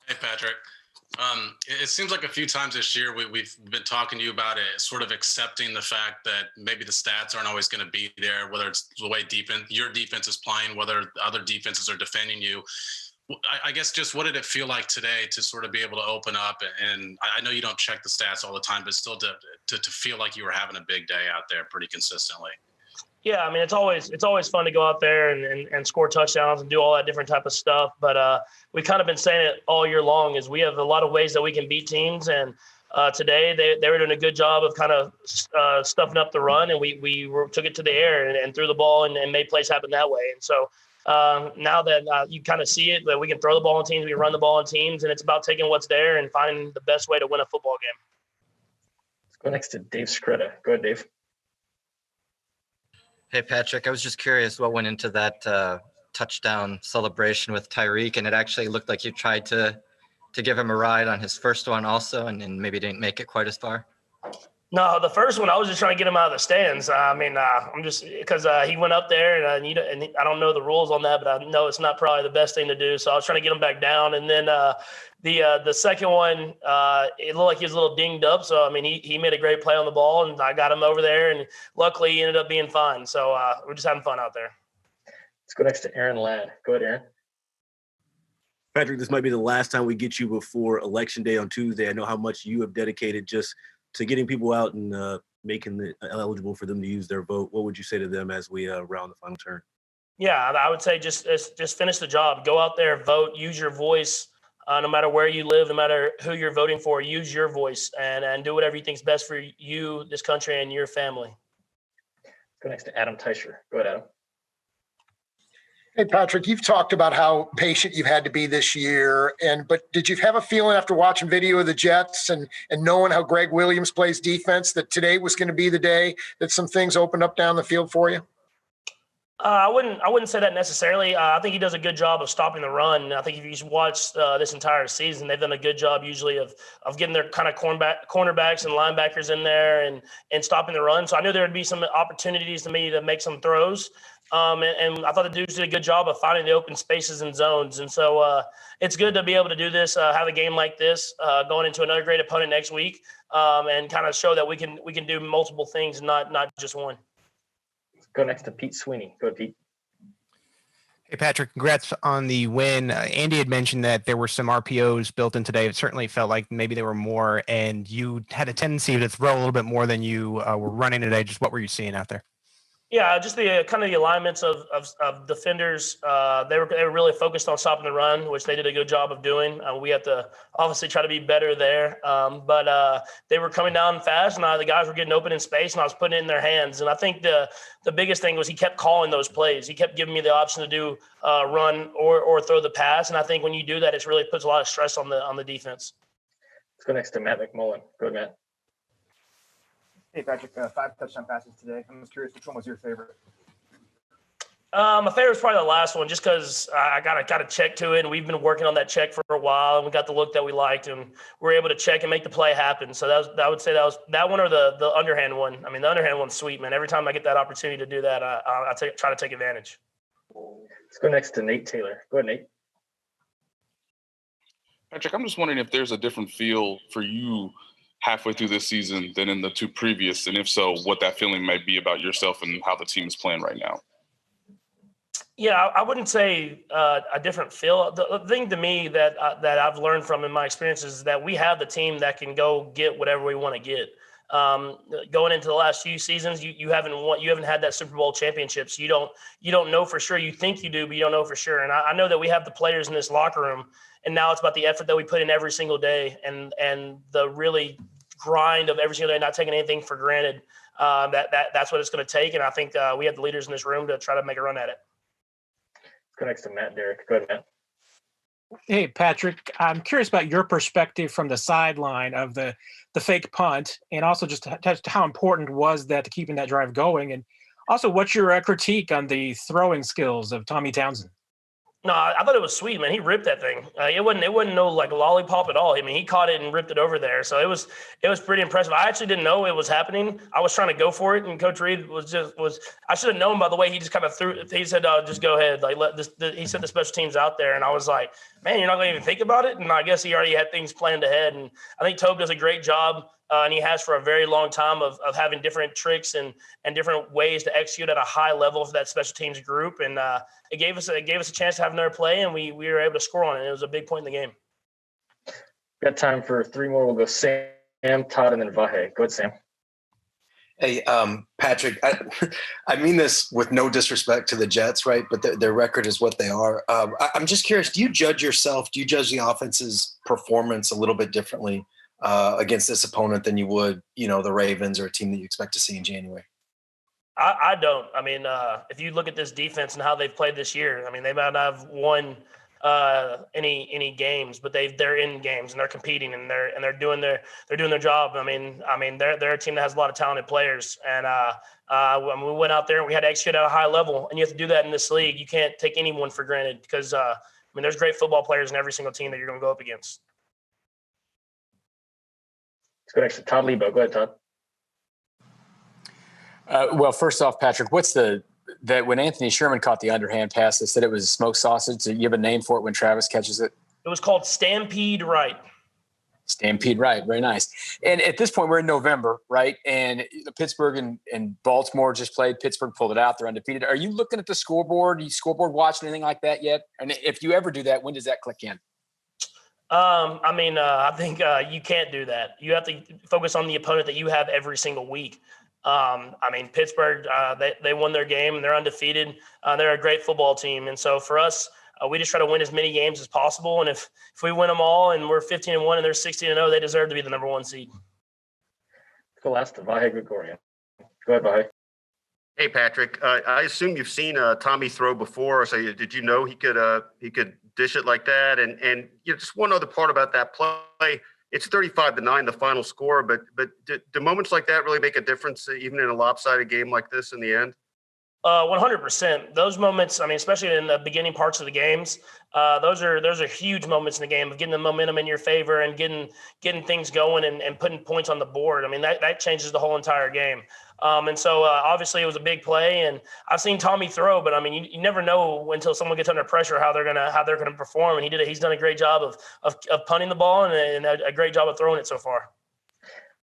Hey, Patrick. It seems like a few times this year we've been talking to you about it, sort of accepting the fact that maybe the stats aren't always going to be there, whether it's the way your defense is playing, whether other defenses are defending you. I guess just what did it feel like today to sort of be able to open up? And I know you don't check the stats all the time, but still to feel like you were having a big day out there pretty consistently. Yeah, I mean, it's always fun to go out there and score touchdowns and do all that different type of stuff. But we've kind of been saying it all year long is we have a lot of ways that we can beat teams. And today they were doing a good job of kind of stuffing up the run, and we took it to the air and threw the ball and made plays happen that way. And so now that you kind of see it, that we can throw the ball on teams, we can run the ball on teams, and it's about taking what's there and finding the best way to win a football game. Let's go next to Dave Skretta. Go ahead, Dave. Hey, Patrick, I was just curious what went into that touchdown celebration with Tyreek, and it actually looked like you tried to give him a ride on his first one also, and maybe didn't make it quite as far. No, the first one, I was just trying to get him out of the stands. I'm just because he went up there, and I don't know the rules on that, but I know it's not probably the best thing to do. So I was trying to get him back down. And then the second one, it looked like he was a little dinged up. So, I mean, he made a great play on the ball, and I got him over there, and luckily he ended up being fine. So we're just having fun out there. Let's go next to Aaron Ladd. Go ahead, Aaron. Patrick, this might be the last time we get you before Election Day on Tuesday. I know how much you have dedicated just to getting people out and making it eligible for them to use their vote. What would you say to them as we round the final turn? Yeah, I would say just finish the job. Go out there, vote, use your voice. No matter where you live, no matter who you're voting for, use your voice and do whatever you think is best for you, this country, and your family. Let's go next to Adam Teicher. Go ahead, Adam. Hey, Patrick, you've talked about how patient you've had to be this year, but did you have a feeling after watching video of the Jets and knowing how Greg Williams plays defense that today was going to be the day that some things opened up down the field for you? I wouldn't say that necessarily. I think he does a good job of stopping the run. I think if you watch this entire season, they've done a good job usually of getting their kind of cornerbacks and linebackers in there and stopping the run. So I knew there would be some opportunities to me to make some throws. And I thought the dudes did a good job of finding the open spaces and zones. And so it's good to be able to do this, have a game like this, going into another great opponent next week, and kind of show that we can do multiple things, not just one. Let's go next to Pete Sweeney. Go ahead, Pete. Hey, Patrick, congrats on the win. Andy had mentioned that there were some RPOs built in today. It certainly felt like maybe there were more, and you had a tendency to throw a little bit more than you were running today. Just what were you seeing out there? Yeah, just the kind of the alignments of defenders. They were really focused on stopping the run, which they did a good job of doing. We have to obviously try to be better there, but they were coming down fast, and the guys were getting open in space, and I was putting it in their hands. And I think the biggest thing was he kept calling those plays. He kept giving me the option to do run or throw the pass, and I think when you do that, it really puts a lot of stress on the defense. Let's go next to Matt McMullen. Go ahead, Matt. Hey, Patrick, 5 touchdown passes today. I'm just curious, which one was your favorite? My favorite was probably the last one, just because I got a check to it, and we've been working on that check for a while, and we got the look that we liked, and we were able to check and make the play happen. So I would say that was that one or the underhand one. I mean, the underhand one's sweet, man. Every time I get that opportunity to do that, I try to take advantage. Let's go next to Nate Taylor. Go ahead, Nate. Patrick, I'm just wondering if there's a different feel for you halfway through this season than in the two previous, and if so, what that feeling might be about yourself and how the team is playing right now. Yeah, I wouldn't say a different feel. The thing to me that I've learned from in my experiences is that we have the team that can go get whatever we want to get. Going into the last few seasons, you haven't had that Super Bowl championships. You don't know for sure. You think you do, but you don't know for sure. And I know that we have the players in this locker room, and now it's about the effort that we put in every single day and the really grind of every single day, not taking anything for granted. That's what it's going to take. And I think we have the leaders in this room to try to make a run at it. Let's go next to Matt Derrick. Go ahead, Matt. Hey, Patrick, I'm curious about your perspective from the sideline of the fake punt, and also just how important was that to keeping that drive going, and also what's your critique on the throwing skills of Tommy Townsend? No, I thought it was sweet, man. He ripped that thing. It wasn't no like lollipop at all. I mean, he caught it and ripped it over there. So it was pretty impressive. I actually didn't know it was happening. I was trying to go for it, and Coach Reed was I should have known by the way he just kind of threw. He said, "Just go ahead." Like he said the special teams out there, and I was like, "Man, you're not going to even think about it." And I guess he already had things planned ahead. And I think Tobe does a great job. And he has for a very long time of having different tricks and different ways to execute at a high level for that special teams group. And it gave us a chance to have another play, and we were able to score on it. It was a big point in the game. Got time for 3 more. We'll go Sam, Todd, and then Vahe. Go ahead, Sam. Hey, Patrick, I mean this with no disrespect to the Jets, right? But their record is what they are. I'm just curious, do you judge the offense's performance a little bit differently against this opponent than you would, the Ravens or a team that you expect to see in January? I don't. I mean, if you look at this defense and how they've played this year, I mean, they might not have won any games, but they're in games and they're competing and they're doing their job. I mean, they're a team that has a lot of talented players, and when we went out there and we had to execute at a high level, and you have to do that in this league. You can't take anyone for granted because there's great football players in every single team that you're going to go up against. Let's go next to Todd Lebo. Go ahead, Todd. Well, first off, Patrick, that when Anthony Sherman caught the underhand pass, they said it was smoked sausage. Do you have a name for it when Travis catches it? It was called Stampede Right. Stampede Right. Very nice. And at this point, we're in November, right? And Pittsburgh and Baltimore just played. Pittsburgh pulled it out. They're undefeated. Are you looking at the scoreboard? Do you scoreboard watch anything like that yet? And if you ever do that, when does that click in? I think you can't do that. You have to focus on the opponent that you have every single week. Pittsburgh, they won their game and they're undefeated. They're a great football team. And so for us, we just try to win as many games as possible. And if we win them all and we're 15-1 and they're 16-0, they deserve to be the number 1 seed. Let's go last to Vahe Gregorian. Go ahead, Vahe. Hey, Patrick. I assume you've seen Tommy throw before. So did you know he could dish it like that? And just one other part about that play. It's 35-9, the final score. But do moments like that really make a difference, even in a lopsided game like this in the end? 100%. Those moments, especially in the beginning parts of the games, those are huge moments in the game of getting the momentum in your favor and getting things going and putting points on the board. That changes the whole entire game. Obviously it was a big play, and I've seen Tommy throw, but you never know until someone gets under pressure how they're gonna perform. And he's done a great job of punting the ball and a great job of throwing it so far.